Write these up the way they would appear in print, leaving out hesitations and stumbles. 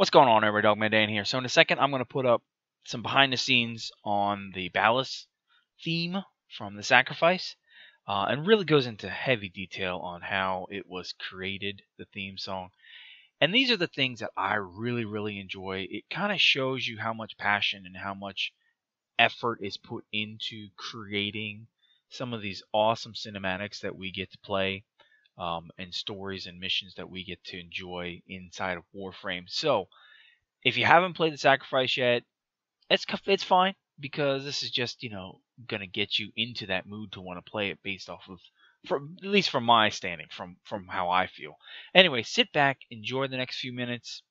What's going on, everybody? DogMan Dan here. So in a second, I'm going to put up some behind the scenes on the Ballas theme from the Sacrifice, and really goes into heavy detail on how it was created, the theme song. And these are the things that I really, really enjoy. It kind of shows you how much passion and how much effort is put into creating some of these awesome cinematics that we get to play, and stories and missions that we get to enjoy inside of Warframe. So, if you haven't played the Sacrifice yet, it's fine, because this is just gonna get you into that mood to want to play it based off of, at least from my standing, from how I feel. Anyway, sit back, enjoy the next few minutes.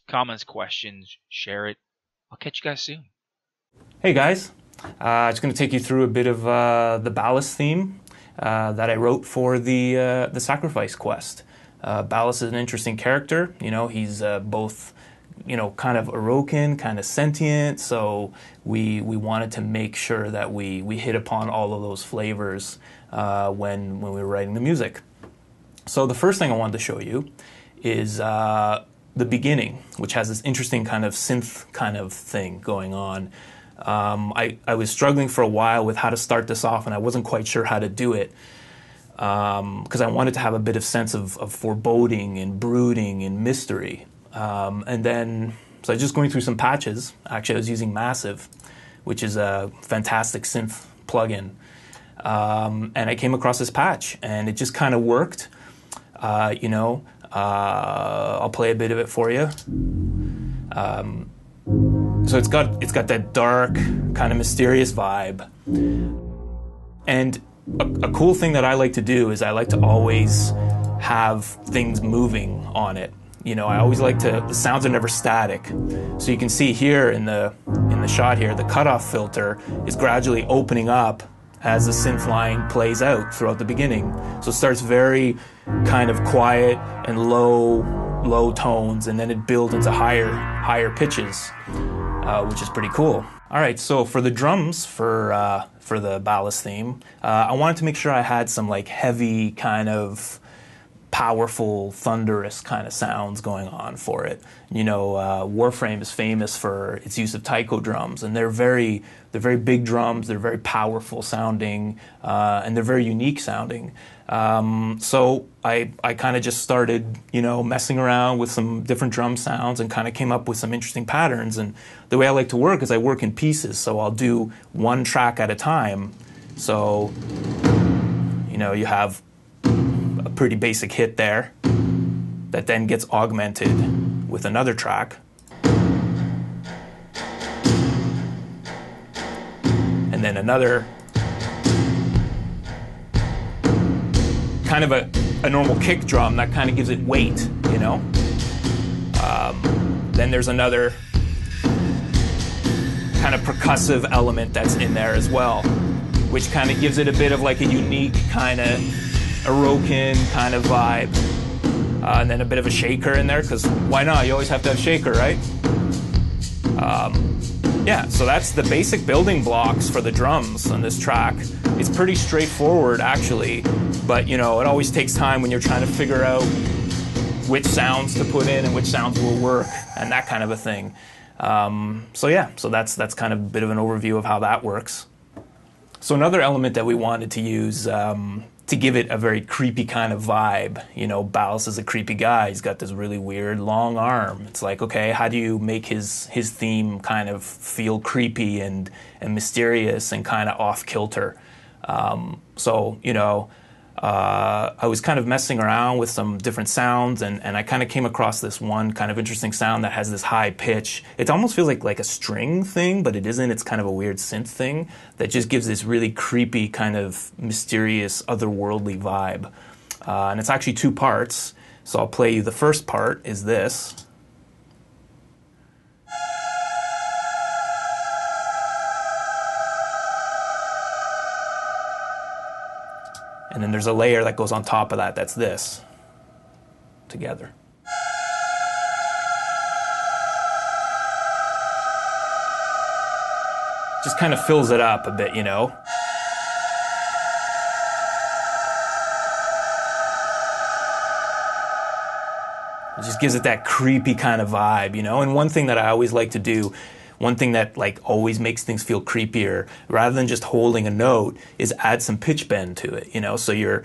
Comments, questions, share it. I'll catch you guys soon. Hey guys, just going to take you through a bit of the Ballas theme that I wrote for the Sacrifice quest. Ballas is an interesting character. He's both, kind of Orokin, kind of sentient. So we wanted to make sure that we hit upon all of those flavors when we were writing the music. So the first thing I wanted to show you is the beginning, which has this interesting kind of synth kind of thing going on. I was struggling for a while with how to start this off, and I wasn't quite sure how to do it, because I wanted to have a bit of sense of foreboding and brooding and mystery. And then, so I was just going through some patches. Actually, I was using Massive, which is a fantastic synth plugin. And I came across this patch, and it just kind of worked. I'll play a bit of it for you. So it's got that dark, kind of mysterious vibe. And a cool thing that I like to do is I like to always have things moving on it. I always like the sounds are never static. So you can see here in the shot here, the cutoff filter is gradually opening up as the synth line plays out throughout the beginning. So it starts very kind of quiet and low tones, and then it builds into higher pitches. Which is pretty cool. All right, so for the drums for the Ballas theme, I wanted to make sure I had some like heavy kind of powerful, thunderous kind of sounds going on for it. Warframe is famous for its use of taiko drums, and they're very big drums. They're very powerful sounding, and they're very unique sounding. So I kind of just started, messing around with some different drum sounds and kind of came up with some interesting patterns. And the way I like to work is I work in pieces. So I'll do one track at a time. So, you have a pretty basic hit there that then gets augmented with another track. And then another kind of a normal kick drum that kind of gives it weight, Then there's another kind of percussive element that's in there as well, which kind of gives it a bit of like a unique kind of Orokin kind of vibe. And then a bit of a shaker in there, because why not? You always have to have shaker, right? Yeah, so that's the basic building blocks for the drums on this track. It's pretty straightforward, actually, but it always takes time when you're trying to figure out which sounds to put in and which sounds will work and that kind of a thing. So that's kind of a bit of an overview of how that works. So another element that we wanted to use to give it a very creepy kind of vibe. Ballas is a creepy guy. He's got this really weird long arm. It's like, okay, how do you make his theme kind of feel creepy and mysterious and kind of off kilter? I was kind of messing around with some different sounds, and I kind of came across this one kind of interesting sound that has this high pitch. It almost feels like a string thing, but it isn't. It's kind of a weird synth thing that just gives this really creepy kind of mysterious, otherworldly vibe. And it's actually two parts. So I'll play you the first part is this. And then there's a layer that goes on top of that, that's this, together. Just kind of fills it up a bit, It just gives it that creepy kind of vibe, you know? And one thing that I always like to do, one thing that like always makes things feel creepier, rather than just holding a note, is add some pitch bend to it, you know? So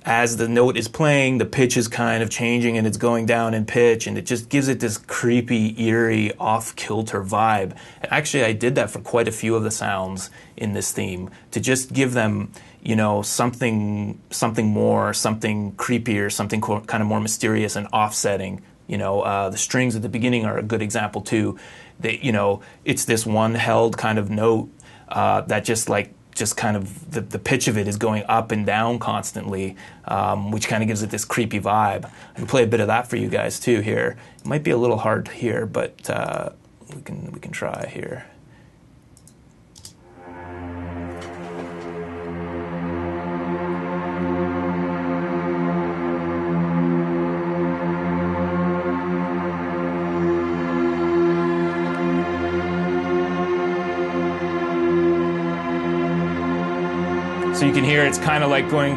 as the note is playing, the pitch is kind of changing and it's going down in pitch, and it just gives it this creepy, eerie, off-kilter vibe. And actually, I did that for quite a few of the sounds in this theme to just give them, you know, something more, something creepier, something kind of more mysterious and offsetting. You know, the strings at the beginning are a good example too. You know, it's this one held kind of note that just kind of the pitch of it is going up and down constantly, which kind of gives it this creepy vibe. I can play a bit of that for you guys too here. It might be a little hard to hear, but we can try here. So you can hear it's kind of like going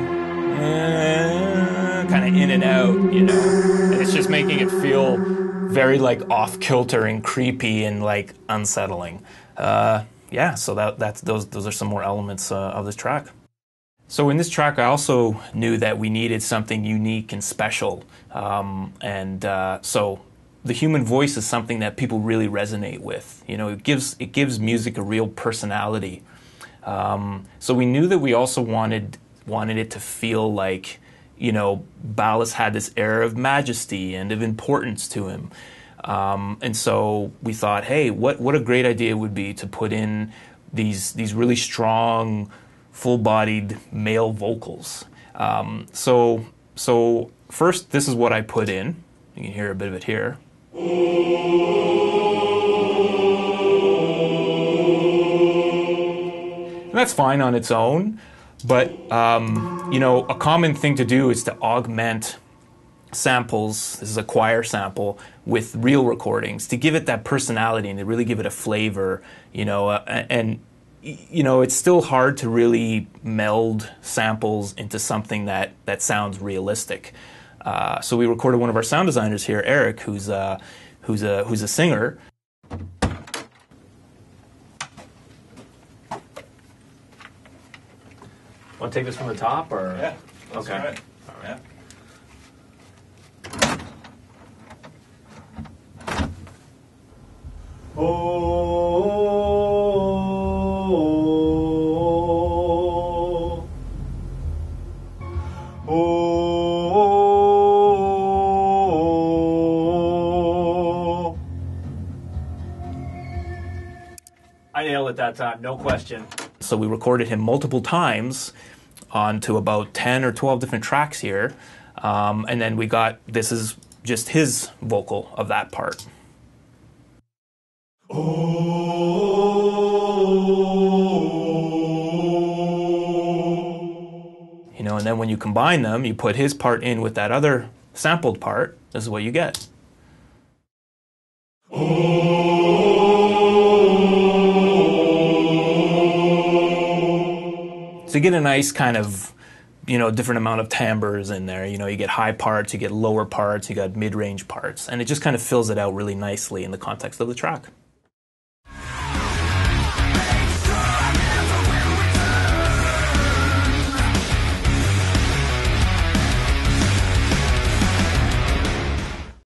kind of in and out, you know, and it's just making it feel very like off-kilter and creepy and like unsettling. Yeah, so those are some more elements of this track. So in this track, I also knew that we needed something unique and special, so the human voice is something that people really resonate with. You know, it gives music a real personality. So we knew that we also wanted it to feel like, you know, Ballas had this air of majesty and of importance to him. And so we thought, hey, what a great idea it would be to put in these really strong, full-bodied male vocals. So first, this is what I put in. You can hear a bit of it here. And that's fine on its own, but you know, a common thing to do is to augment samples. This is a choir sample with real recordings to give it that personality and to really give it a flavor. You know, and you know, it's still hard to really meld samples into something that sounds realistic. So we recorded one of our sound designers here, Eric, who's a singer. Want to take this from the top, or? Yeah. Okay. Right. All right. Yeah. Oh. Oh. I nailed it that time, no question. So we recorded him multiple times onto about 10 or 12 different tracks here. And then this is just his vocal of that part. You know, and then when you combine them, you put his part in with that other sampled part, this is what you get. So you get a nice kind of, you know, different amount of timbres in there. You know, you get high parts, you get lower parts, you got mid-range parts, and it just kind of fills it out really nicely in the context of the track.